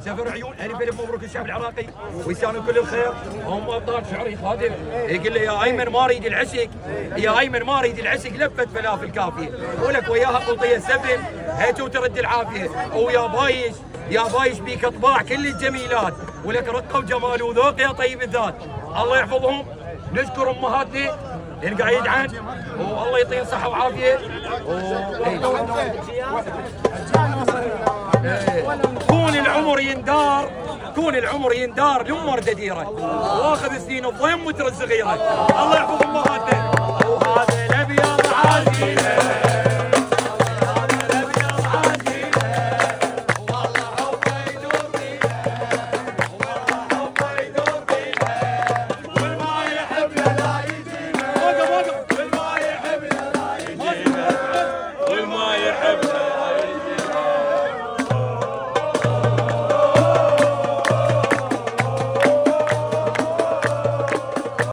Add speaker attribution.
Speaker 1: سفر عيون الف الف مبروك الشعب العراقي ويستانوا كل الخير. هم ابطال شعري خادم يقول لي يا ايمن ما اريد العسك، يا ايمن ما اريد العسك، لفت فلافل كافيه ولك وياها قلطيه سفن هيتو ترد العافيه. ويا بايش يا بايش بيك اطباع كل الجميلات ولك رقه وجمال وذوق يا طيب الذات. الله يحفظهم. نشكر امهاتنا اللي قاعد يدعن والله يعطيهم صحه وعافيه. كون العمر يندار، كون العمر يندار لأمر دديره واخذ سنين الضيم وتر الصغيره. الله يحفظ امهاتنا. وهذا الابيض عازيمه